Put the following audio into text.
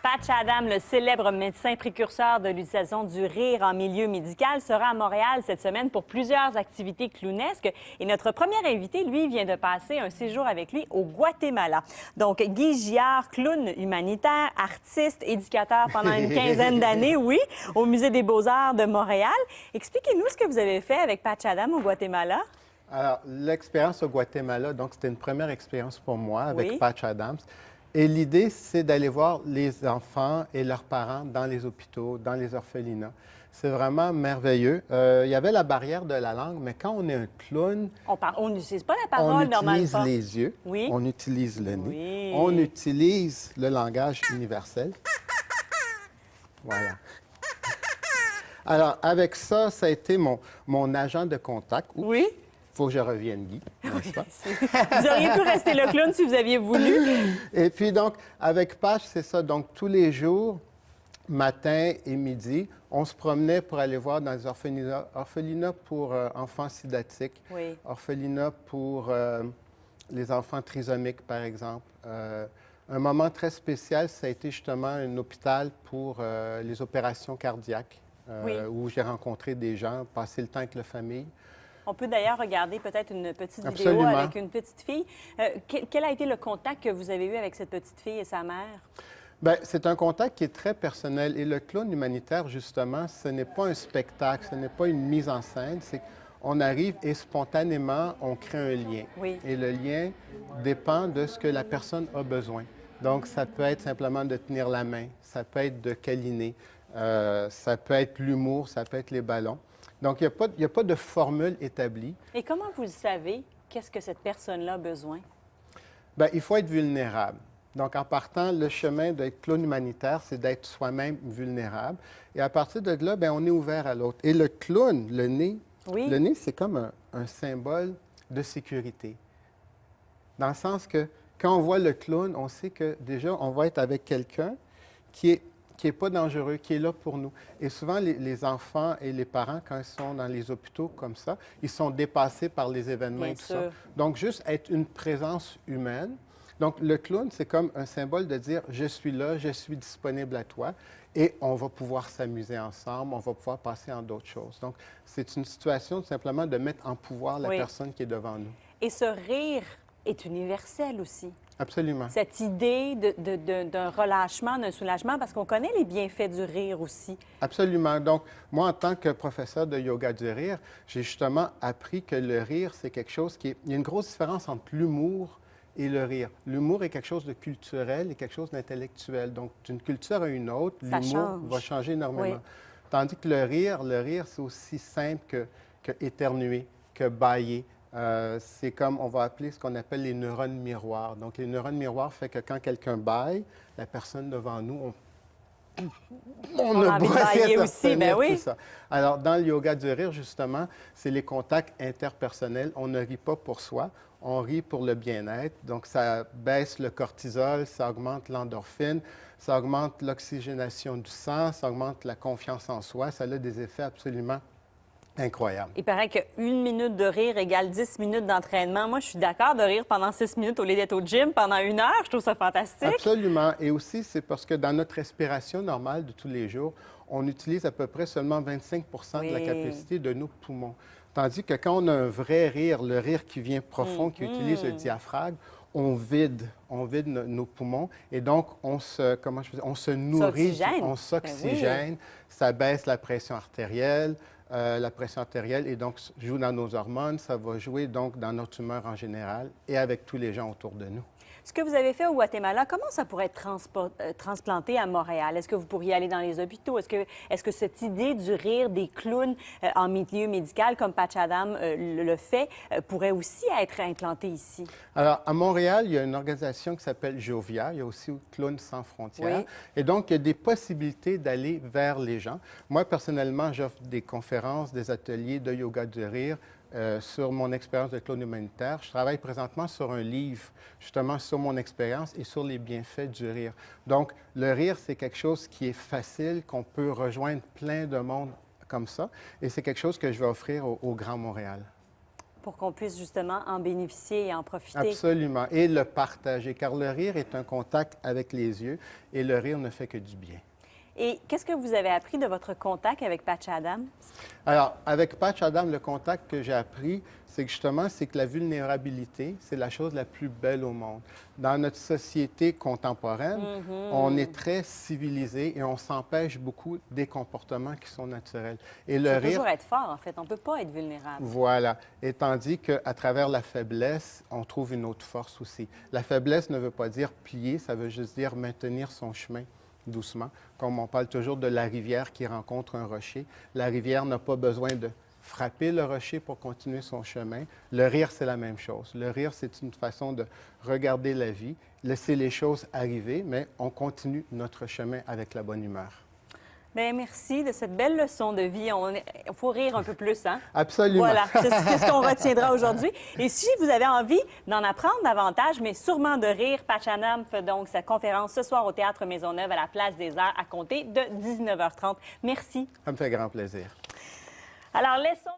Patch Adams, le célèbre médecin précurseur de l'utilisation du rire en milieu médical, sera à Montréal cette semaine pour plusieurs activités clownesques. Et notre premier invité, lui, vient de passer un séjour avec lui au Guatemala. Donc, Guy Giard, clown humanitaire, artiste, éducateur pendant une quinzaine d'années, oui, au Musée des Beaux-Arts de Montréal. Expliquez-nous ce que vous avez fait avec Patch Adams au Guatemala. Alors, l'expérience au Guatemala, donc, c'était une première expérience pour moi avec Oui. Patch Adams. Et l'idée, c'est d'aller voir les enfants et leurs parents dans les hôpitaux, dans les orphelinats. C'est vraiment merveilleux. Il y avait la barrière de la langue, mais quand on est un clown, On n'utilise pas la parole on normalement. utilise les yeux, Oui. on utilise le nez, Oui. on utilise le langage universel. Voilà. Alors, avec ça, ça a été mon agent de contact. Oups. Oui. Faut que je revienne, Guy, n'est-ce pas? Vous auriez pu rester le clown si vous aviez voulu. Et puis donc, avec Patch, c'est ça. Donc, tous les jours, matin et midi, on se promenait pour aller voir dans les orphelinats pour enfants sidatiques, Oui. orphelinats pour les enfants trisomiques, par exemple. Un moment très spécial, ça a été justement un hôpital pour les opérations cardiaques, Oui. où j'ai rencontré des gens, passé le temps avec la famille. On peut d'ailleurs regarder peut-être une petite vidéo Absolument. avec une petite fille. Quel a été le contact que vous avez eu avec cette petite fille et sa mère? Bien, c'est un contact qui est très personnel. Et le clown humanitaire, justement, ce n'est pas un spectacle, ce n'est pas une mise en scène. C'est qu'on arrive et spontanément, on crée un lien. Oui. Et le lien dépend de ce que la personne a besoin. Donc, ça peut être simplement de tenir la main, ça peut être de câliner, ça peut être l'humour, ça peut être les ballons. Donc, il n'y a pas de formule établie. Et comment vous le savez? Qu'est-ce que cette personne-là a besoin? Bien, il faut être vulnérable. Donc, en partant, le chemin d'être clown humanitaire, c'est d'être soi-même vulnérable. Et à partir de là, bien, on est ouvert à l'autre. Et le clown, le nez, Oui. le nez, c'est comme un symbole de sécurité. Dans le sens que quand on voit le clown, on sait que déjà, on va être avec quelqu'un qui est pas dangereux, qui est là pour nous. Et souvent, les enfants et les parents, quand ils sont dans les hôpitaux comme ça, ils sont dépassés par les événements Bien et tout sûr. ça. Donc, juste être une présence humaine. Donc, le clown, c'est comme un symbole de dire « je suis là, je suis disponible à toi » et on va pouvoir s'amuser ensemble, on va pouvoir passer en d'autres choses. Donc, c'est une situation tout simplement de mettre en pouvoir la Oui. personne qui est devant nous. Et ce rire est universel aussi. Absolument. Cette idée d'un relâchement, d'un soulagement, parce qu'on connaît les bienfaits du rire aussi. Absolument. Donc, moi, en tant que professeur de yoga du rire, j'ai justement appris que le rire, c'est quelque chose qui est... Il y a une grosse différence entre l'humour et le rire. L'humour est quelque chose de culturel et quelque chose d'intellectuel. Donc, d'une culture à une autre, Ça l'humour change. va changer énormément. Oui. Tandis que le rire, c'est aussi simple que éternuer, que bâiller. C'est comme, on va appeler ce qu'on appelle les neurones miroirs. Donc, les neurones miroirs fait que quand quelqu'un bâille, la personne devant nous, on a envie de bâiller aussi, ben oui. tout ça. Alors, dans le yoga du rire, justement, c'est les contacts interpersonnels. On ne rit pas pour soi, on rit pour le bien-être. Donc, ça baisse le cortisol, ça augmente l'endorphine, ça augmente l'oxygénation du sang, ça augmente la confiance en soi. Ça a des effets absolument incroyables. Il paraît qu'une minute de rire égale 10 minutes d'entraînement. Moi, je suis d'accord de rire pendant 6 minutes au lieu d'être au gym pendant 1 heure. Je trouve ça fantastique. Absolument. Et aussi, c'est parce que dans notre respiration normale de tous les jours, on utilise à peu près seulement 25 de la Oui. capacité de nos poumons. Tandis que quand on a un vrai rire, le rire qui vient profond, qui utilise le diaphragme, on vide nos poumons et donc on se nourrit, S'oxygène. on s'oxygène, ça baisse la pression artérielle. Et donc joue dans nos hormones, ça va jouer donc dans notre humeur en général et avec tous les gens autour de nous. Ce que vous avez fait au Guatemala, comment ça pourrait être transplanté à Montréal? Est-ce que vous pourriez aller dans les hôpitaux? Est-ce que cette idée du rire des clowns en milieu médical, comme Patch Adams le fait, pourrait aussi être implantée ici? Alors, à Montréal, il y a une organisation qui s'appelle Jovia. Il y a aussi Clowns sans frontières. Oui. Et donc, il y a des possibilités d'aller vers les gens. Moi, personnellement, j'offre des conférences, des ateliers de yoga du rire sur mon expérience de clown humanitaire. Je travaille présentement sur un livre, justement, sur mon expérience et sur les bienfaits du rire. Donc, le rire, c'est quelque chose qui est facile, qu'on peut rejoindre plein de monde comme ça. Et c'est quelque chose que je vais offrir au Grand Montréal. Pour qu'on puisse justement en bénéficier et en profiter. Absolument. Et le partager, car le rire est un contact avec les yeux et le rire ne fait que du bien. Et qu'est-ce que vous avez appris de votre contact avec Patch Adams? Alors, avec Patch Adams, le contact que j'ai appris, c'est que justement, c'est que la vulnérabilité, c'est la chose la plus belle au monde. Dans notre société contemporaine, on est très civilisé et on s'empêche beaucoup des comportements qui sont naturels. Et le Il faut rire, toujours être fort, en fait. On ne peut pas être vulnérable. voilà. Et tandis qu'à travers la faiblesse, on trouve une autre force aussi. La faiblesse ne veut pas dire plier, ça veut juste dire maintenir son chemin doucement. Comme on parle toujours de la rivière qui rencontre un rocher, la rivière n'a pas besoin de frapper le rocher pour continuer son chemin. Le rire, c'est la même chose. Le rire, c'est une façon de regarder la vie, laisser les choses arriver, mais on continue notre chemin avec la bonne humeur. Bien, merci de cette belle leçon de vie. Il faut rire un peu plus, hein? Absolument. Voilà, c'est ce qu'on retiendra aujourd'hui. Et si vous avez envie d'en apprendre davantage, mais sûrement de rire, Patch Adams fait donc sa conférence ce soir au Théâtre Maisonneuve à la Place des Arts à compter de 19h30. Merci. Ça me fait grand plaisir. Alors, laissons...